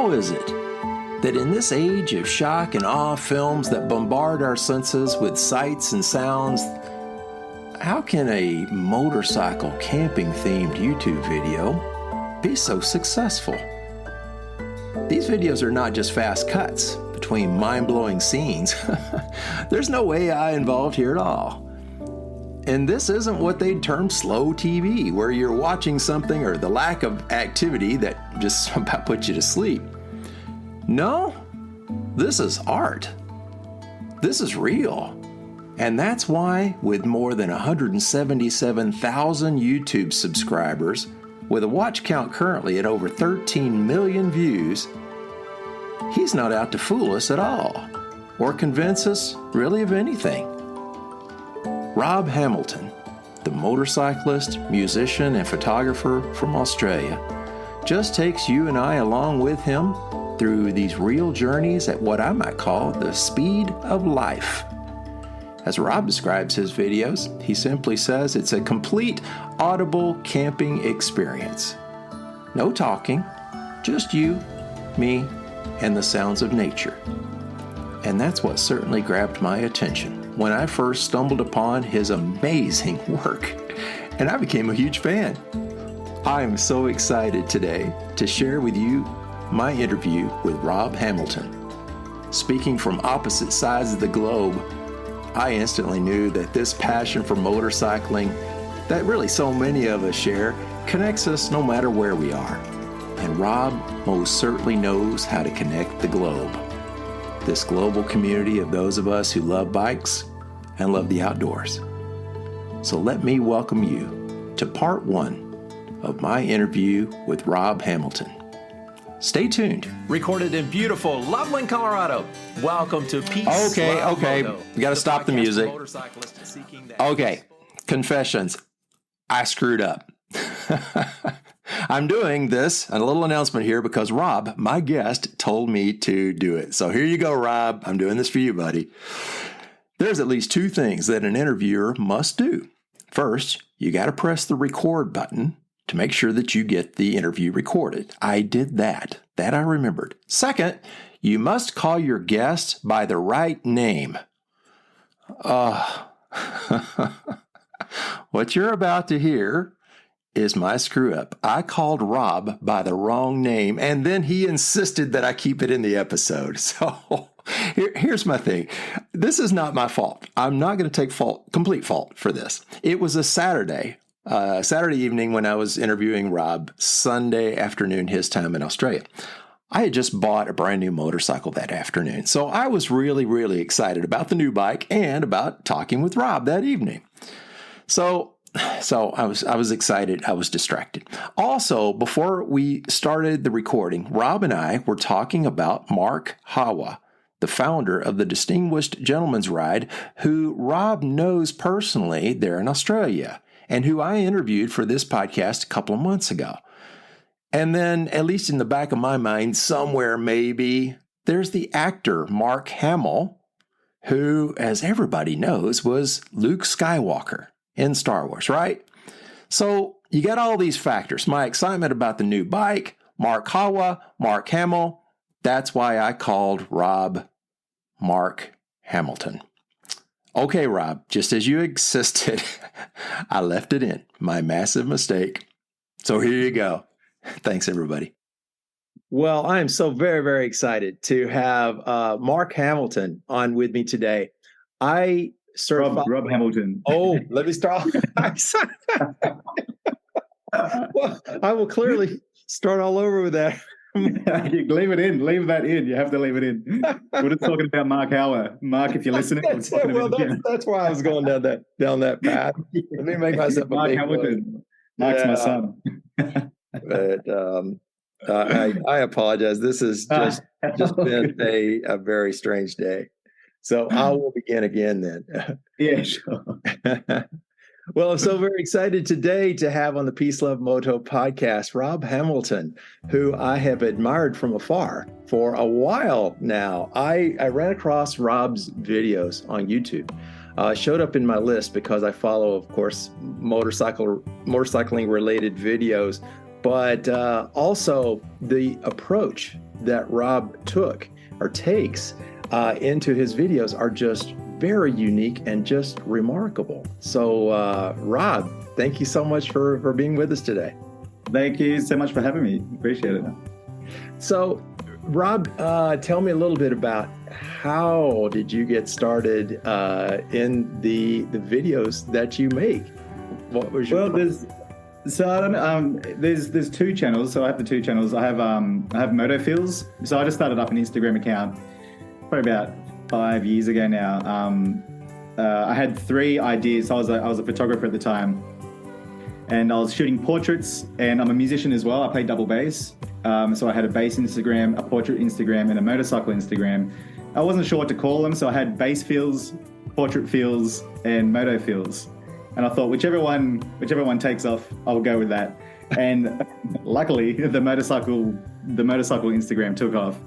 How is it that in this age of shock and awe films that bombard our senses with sights and sounds, how can a motorcycle camping themed YouTube video be so successful? These videos are not just fast cuts between mind-blowing scenes. There's no AI involved here at all. And this isn't what they'd term slow TV, where you're watching something or the lack of activity that just about puts you to sleep. No, this is art. This is real. And that's why, with more than 177,000 YouTube subscribers, with a watch count currently at over 13 million views, he's not out to fool us at all, or convince us really of anything. Rob Hamilton, the motorcyclist, musician, and photographer from Australia, just takes you and I along with him through these real journeys at what I might call the speed of life. As Rob describes his videos, he simply says it's a complete audible camping experience. No talking, just you, me, and the sounds of nature. And that's what certainly grabbed my attention when I first stumbled upon his amazing work, and I became a huge fan. I am so excited today to share with you my interview with Rob Hamilton. Speaking from opposite sides of the globe, I instantly knew that this passion for motorcycling that really so many of us share connects us no matter where we are. And Rob most certainly knows how to connect the globe. This global community of those of us who love bikes and love the outdoors. So let me welcome you to part one of my interview with Rob Hamilton. Stay tuned. Recorded in beautiful Loveland, Colorado. Welcome to Peace. Okay. Moto, We got to stop the music. Okay. Confessions. I screwed up. I'm doing this, a little announcement here, because Rob, my guest, told me to do it. So here you go, Rob. I'm doing this for you, buddy. There's at least two things that an interviewer must do. First, you got to press the record button to make sure that you get the interview recorded. I did that. That I remembered. Second, you must call your guest by the right name. What you're about to hear is my screw up. I called Rob by the wrong name, and then he insisted that I keep it in the episode. So here's my thing. This is not my fault. I'm not going to take complete fault for this. It was a Saturday evening when I was interviewing Rob, Sunday afternoon, his time in Australia. I had just bought a brand new motorcycle that afternoon, so I was really, really excited about the new bike and about talking with Rob that evening. So I was excited. I was distracted. Also, before we started the recording, Rob and I were talking about Mark Hawa, the founder of the Distinguished Gentleman's Ride, who Rob knows personally there in Australia, and who I interviewed for this podcast a couple of months ago. And then, at least in the back of my mind, somewhere maybe, there's the actor Mark Hamill, who, as everybody knows, was Luke Skywalker in Star Wars, right? So you got all these factors. My excitement about the new bike, Mark Hawa, Mark Hamill. That's why I called Rob Mark Hamilton. Okay, Rob, just as you insisted, I left it in. My massive mistake. So here you go. Thanks, everybody. Well, I am so very, very excited to have Mark Hamilton on with me today. Rob Hamilton. Oh, let me start. Well, I will clearly start all over with that. Leave it in. Leave that in. You have to leave it in. We're just talking about Mark Hauer. Mark, if you're listening, that's why I was going down that path. Let me make myself a Mark big Hamilton. Mark's my son. But I apologize. This has just been a very strange day. So I will begin again then. Yeah, sure. Well, I'm so very excited today to have on the Peace Love Moto podcast, Rob Hamilton, who I have admired from afar for a while now. I ran across Rob's videos on YouTube. Showed up in my list because I follow, of course, motorcycling related videos but also the approach that Rob took or takes into his videos are just very unique and just remarkable. So, Rob, thank you so much for being with us today. Thank you so much for having me. Appreciate it. So, Rob, tell me a little bit about how did you get started in the videos that you make? What was your there's two channels. So I have the two channels. I have Moto-Feels. So I just started up an Instagram account probably about 5 years ago now. I had 3 ideas. I was a photographer at the time, and I was shooting portraits. And I'm a musician as well. I play double bass. So I had a bass Instagram, a portrait Instagram, and a motorcycle Instagram. I wasn't sure what to call them, so I had bass feels, portrait feels, and moto feels. And I thought whichever one takes off, I'll go with that. And luckily, the motorcycle Instagram took off.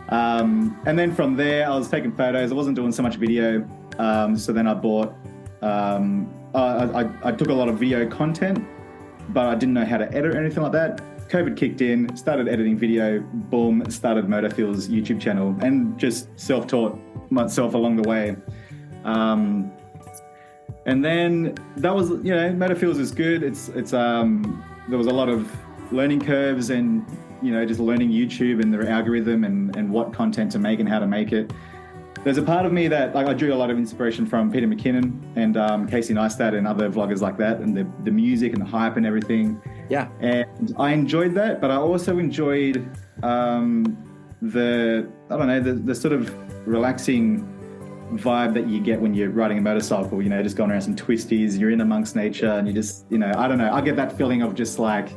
And then from there, I was taking photos. I wasn't doing so much video. So then I bought. I took a lot of video content, but I didn't know how to edit or anything like that. COVID kicked in, started editing video, boom, started Moto-Feels YouTube channel, and just self-taught myself along the way. And then that was, Moto-Feels is good. There was a lot of learning curves and, just learning YouTube and the algorithm and what content to make and how to make it. There's a part of me that I drew a lot of inspiration from Peter McKinnon and Casey Neistat and other vloggers like that, and the music and the hype and everything. Yeah. And I enjoyed that, but I also enjoyed the sort of relaxing vibe that you get when you're riding a motorcycle, just going around some twisties, you're in amongst nature, and you just, I don't know, I get that feeling of just like,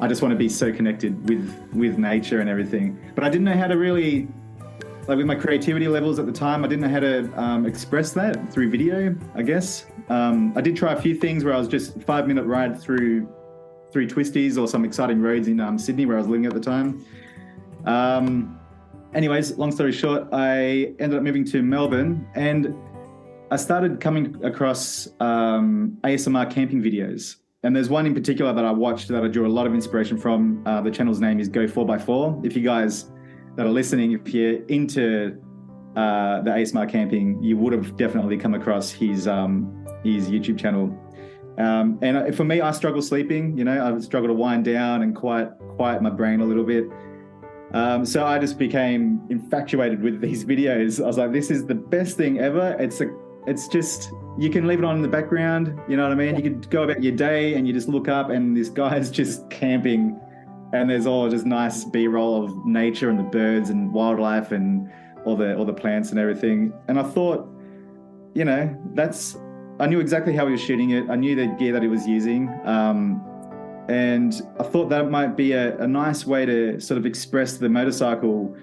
I just want to be so connected with nature and everything. But I didn't know how to really, with my creativity levels at the time, I didn't know how to express that through video, I guess. I did try a few things where I was just 5-minute ride through twisties or some exciting roads in Sydney where I was living at the time. Anyways, long story short, I ended up moving to Melbourne, and I started coming across ASMR camping videos. And there's one in particular that I watched that I drew a lot of inspiration from. The channel's name is Go 4x4. If you guys that are listening, if you're into the ASMR camping, you would have definitely come across his YouTube channel. And for me, I struggle sleeping. I struggle to wind down and quiet my brain a little bit. So I just became infatuated with these videos. I was like, this is the best thing ever. It's just, you can leave it on in the background. You know what I mean? You could go about your day and you just look up and this guy's just camping, and there's all just nice B-roll of nature and the birds and wildlife and all the plants and everything. And I thought, I knew exactly how he was shooting it. I knew the gear that he was using. And I thought that might be a nice way to sort of express the motorcycle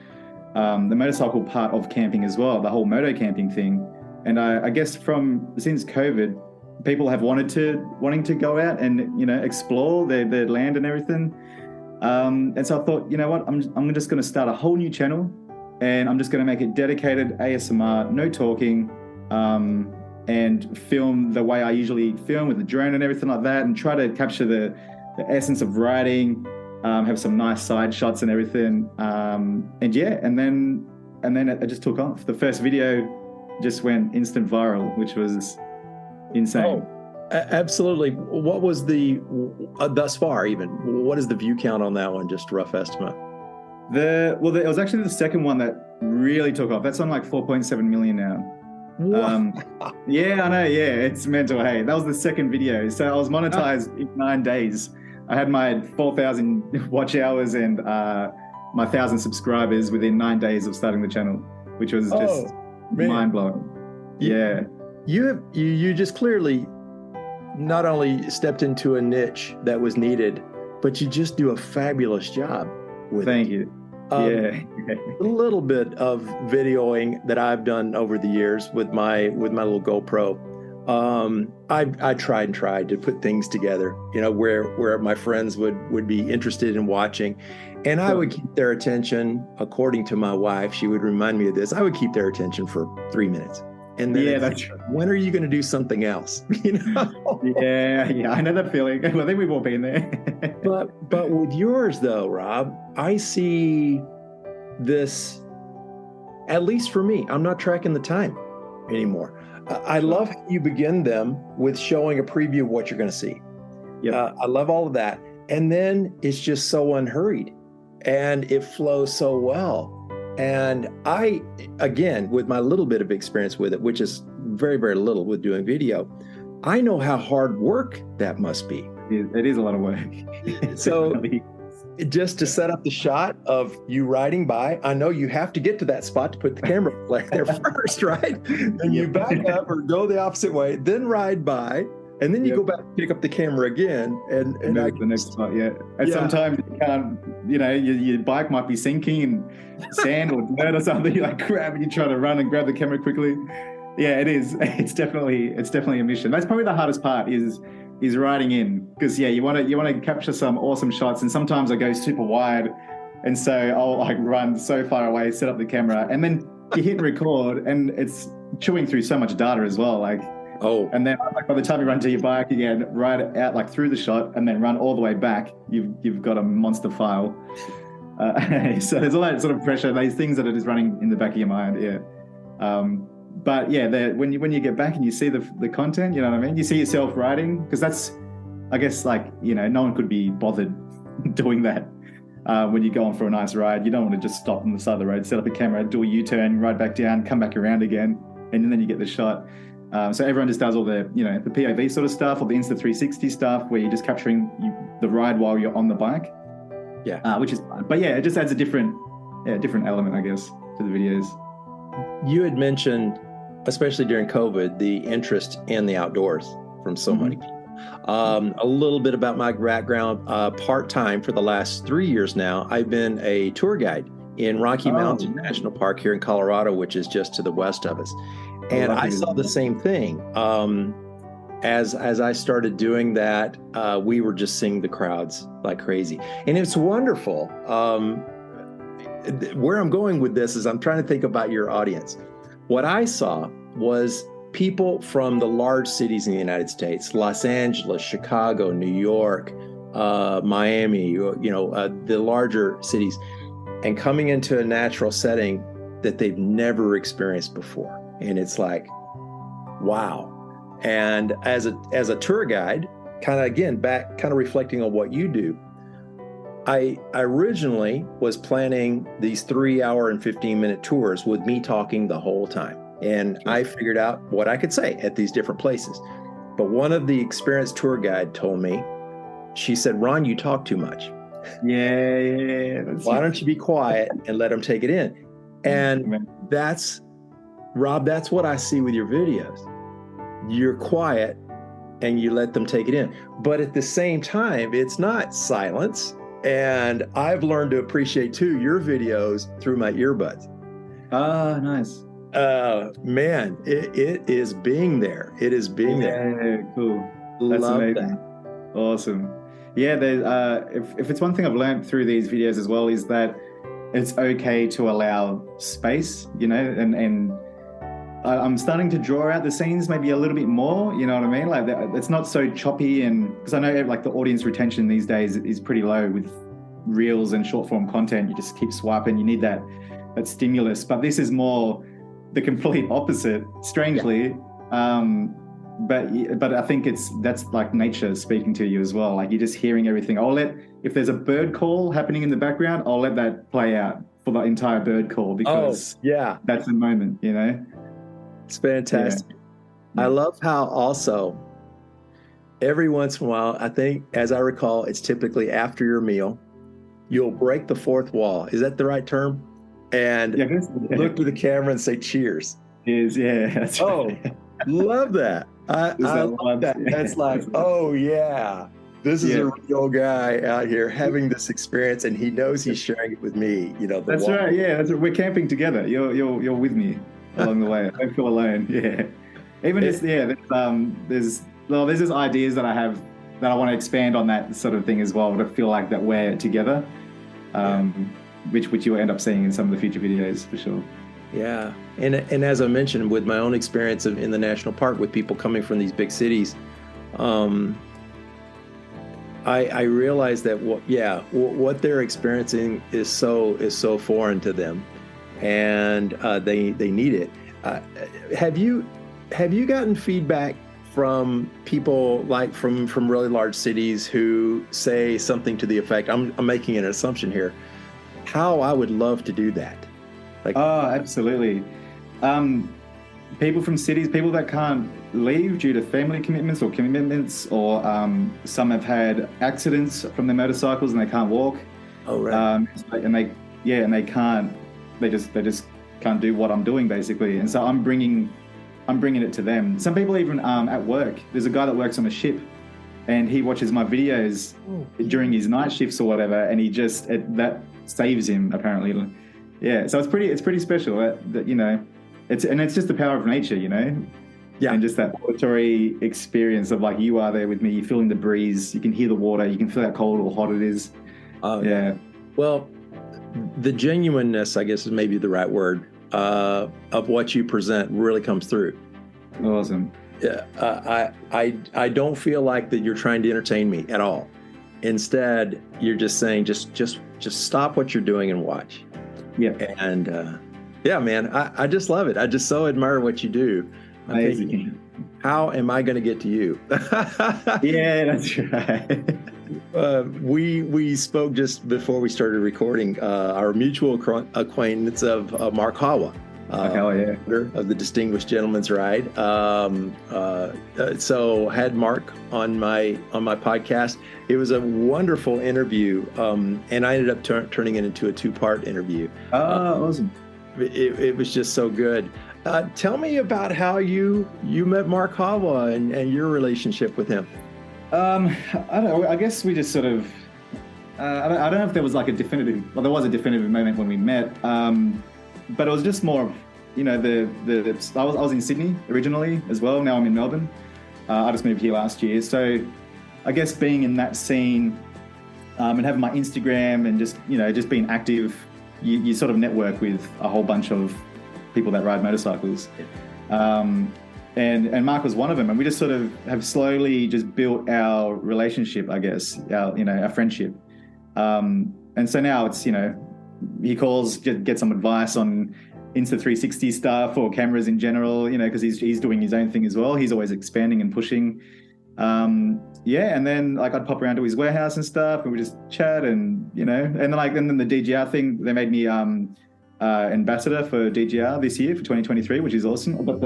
part of camping as well, the whole moto-camping thing. And I guess since COVID, people have wanting to go out and, explore their land and everything. And so I thought, you know what, I'm just going to start a whole new channel, and I'm just going to make it dedicated ASMR, no talking, and film the way I usually film with the drone and everything like that, and try to capture the essence of riding, have some nice side shots and everything. And then it just took off. The first video just went instant viral, which was insane. Oh, absolutely. What was the, thus far even, what is the view count on that one? Just a rough estimate. It was actually the second one that really took off. That's on like 4.7 million now. Yeah, I know. Yeah, it's mental. Hey, that was the second video. So I was monetized in 9 days. I had my 4,000 watch hours and my 1,000 subscribers within 9 days of starting the channel, which was just mind blowing. Yeah, you just clearly not only stepped into a niche that was needed, but you just do a fabulous job with it. Thank you. A little bit of videoing that I've done over the years with my little GoPro. I tried to put things together, where my friends would be interested in watching, and I would keep their attention. According to my wife, she would remind me of this. I would keep their attention for 3 minutes, And then Yeah, that's when are you going to do something else? yeah, I know that feeling. Well, I think we've all been there. But with yours though, Rob, I see this, at least for me, I'm not tracking the time anymore. I love how you begin them with showing a preview of what you're going to see. Yeah, I love all of that. And then it's just so unhurried and it flows so well. And I, again, with my little bit of experience with it, which is very, very little with doing video, I know how hard work that must be. it is a lot of work. So just to set up the shot of you riding by, I know you have to get to that spot to put the camera flash there first, right? And you back up or go the opposite way, then ride by, and then you go back and pick up the camera again and move the next spot. Yeah, and sometimes you can't, your bike might be sinking in sand or dirt or something. You like grab and you try to run and grab the camera quickly. Yeah, it is. It's definitely a mission. That's probably the hardest part is riding in, because you want to capture some awesome shots, and sometimes I go super wide, and so I'll like run so far away, set up the camera, and then you hit record, and it's chewing through so much data as well. And then like by the time you run to your bike again, ride out like through the shot, and then run all the way back, you've got a monster file. So there's all that sort of pressure, these things that are just running in the back of your mind. Yeah. But yeah, when you get back and you see the content, you know what I mean? You see yourself riding, because that's, I guess, like, no one could be bothered doing that. When you go on for a nice ride, you don't want to just stop on the side of the road, set up a camera, do a U-turn, ride back down, come back around again, and then you get the shot. So everyone just does all the, the POV sort of stuff, or the Insta360 stuff, where you're just capturing the ride while you're on the bike. Yeah. Which is fun. But yeah, it just adds a different element, I guess, to the videos. You had mentioned, especially during COVID, the interest in the outdoors from so many people. A little bit about my background, part-time for the last 3 years now, I've been a tour guide in Rocky Mountain National Park here in Colorado, which is just to the west of us. And I saw the same thing. As I started doing that, we were just seeing the crowds like crazy. And it's wonderful. Where I'm going with this is I'm trying to think about your audience. What I saw was people from the large cities in the United States, Los Angeles, Chicago, New York, Miami, the larger cities, and coming into a natural setting that they've never experienced before. And it's like, wow. And as a tour guide, kind of reflecting on what you do, I originally was planning these 3-hour and 15-minute tours with me talking the whole time. And I figured out what I could say at these different places. But one of the experienced tour guide told me, she said, "Ron, you talk too much. Yeah. Why don't you be quiet and let them take it in?" And that's what I see with your videos. You're quiet and you let them take it in. But at the same time, it's not silence. And I've learned to appreciate, too, your videos through my earbuds. Ah, nice. Man, it is being there. It is being there. Yeah, cool. That's Love amazing. that. Awesome. Yeah, if it's one thing I've learned through these videos as well, is that it's okay to allow space, and I'm starting to draw out the scenes maybe a little bit more, you know what I mean? Like it's not so choppy, and because I know like the audience retention these days is pretty low with reels and short form content. You just keep swiping, you need that stimulus. But this is more the complete opposite, strangely. Yeah. But I think that's like nature speaking to you as well. Like you're just hearing everything. If there's a bird call happening in the background, I'll let that play out for the entire bird call, because that's the moment, It's fantastic. Yeah. I love how also every once in a while, I think, as I recall, it's typically after your meal, you'll break the fourth wall. Is that the right term? And look to the camera and say cheers. Cheers, yeah. That's right. Love that. I love that. That's like, this is a real guy out here having this experience, and he knows he's sharing it with me. That's right. Yeah, we're camping together. You're with me along the way. I don't feel alone. Yeah. Even there's just ideas that I have that I want to expand on that sort of thing as well, to feel like that we're together, which you will end up seeing in some of the future videos for sure. Yeah. And as I mentioned, with my own experience in the national park with people coming from these big cities, I realize that what they're experiencing is so foreign to them, and they need it. Have you gotten feedback from people like from really large cities who say something to the effect, I'm making an assumption here, how I would love to do that? Like, oh, absolutely. People from cities, people that can't leave due to family commitments, or some have had accidents from their motorcycles and they can't walk. Oh, right. They just can't do what I'm doing, basically. And so I'm bringing it to them. Some people even at work. There's a guy that works on a ship, and he watches my videos during his night shifts or whatever, and that saves him apparently. Yeah, so it's pretty special. That you know, it's just the power of nature, you know. Yeah. And just that auditory experience of like you are there with me, you're feeling the breeze, you can hear the water, you can feel how cold or hot it is. Oh yeah. Well, the genuineness, I guess, is maybe the right word, of what you present really comes through. Awesome. Yeah. I don't feel like that you're trying to entertain me at all. Instead, you're just saying, just stop what you're doing and watch. Yeah. And yeah, man, I just love it. I just so admire what you do. I'm thinking, how am I going to get to you? Yeah, that's right. We spoke just before we started recording. Our mutual acquaintance of Mark Hawa, of the Distinguished Gentleman's Ride. So had Mark on my podcast. It was a wonderful interview, and I ended up turning it into a 2-part interview. Oh, awesome! It was just so good. Tell me about how you met Mark Hawa and your relationship with him. I don't know. I guess we just sort of. I don't know if there was like a definitive. Well, there was a definitive moment when we met, but it was just more. You know, I was in Sydney originally as well. Now I'm in Melbourne. I just moved here last year, so I guess being in that scene and having my Instagram and just being active, you sort of network with a whole bunch of people that ride motorcycles. And Mark was one of them, and we just sort of have slowly just built our relationship, I guess, our friendship. And so now it's, he calls, get some advice on Insta360 stuff or cameras in general, because he's doing his own thing as well. He's always expanding and pushing. And then like I'd pop around to his warehouse and stuff, and we just chat, and and then the DGR thing, they made me ambassador for DGR this year for 2023, which is awesome. I've got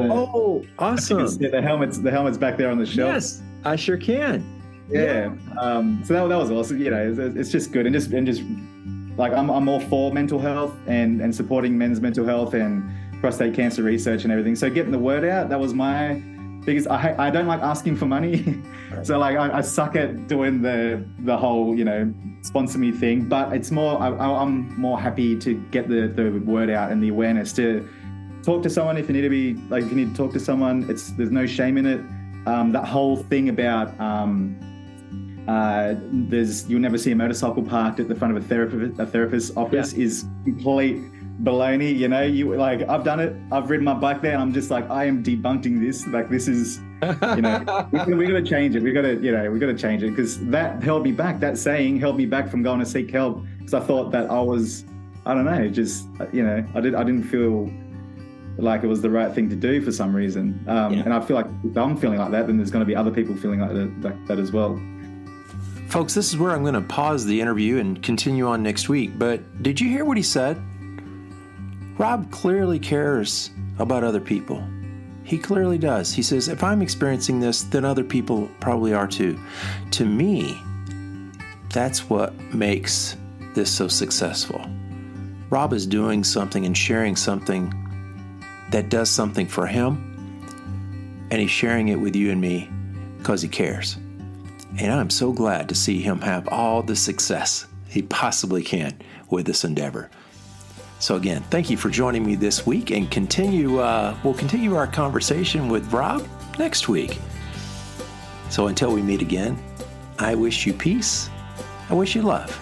awesome! The helmet's back there on the shelf. Yes, I sure can. Yeah. So that was awesome. It's just good, and just like I'm all for mental health and supporting men's mental health and prostate cancer research and everything. So getting the word out, that was my biggest. I don't like asking for money, so like I suck at doing the whole sponsor me thing. But it's more I'm more happy to get the word out and the awareness to talk to someone if you need to talk to someone. There's no shame in it. That whole thing about you'll never see a motorcycle parked at the front of a therapist's office is complete baloney. I've done it. I've ridden my bike there, and I'm just like, I am debunking this. Like, this is, we got to change it. We got to change it, because that held me back. That saying held me back from going to seek help, because I thought that I don't know, just I didn't feel like it was the right thing to do for some reason. And I feel like if I'm feeling like that, then there's going to be other people feeling like that as well. Folks, this is where I'm going to pause the interview and continue on next week. But did you hear what he said? Rob clearly cares about other people. He clearly does. He says, if I'm experiencing this, then other people probably are too. To me, that's what makes this so successful. Rob is doing something and sharing something that does something for him, and he's sharing it with you and me because he cares. And I'm so glad to see him have all the success he possibly can with this endeavor. So again, thank you for joining me this week, and we'll continue our conversation with Rob next week. So until we meet again, I wish you peace. I wish you love.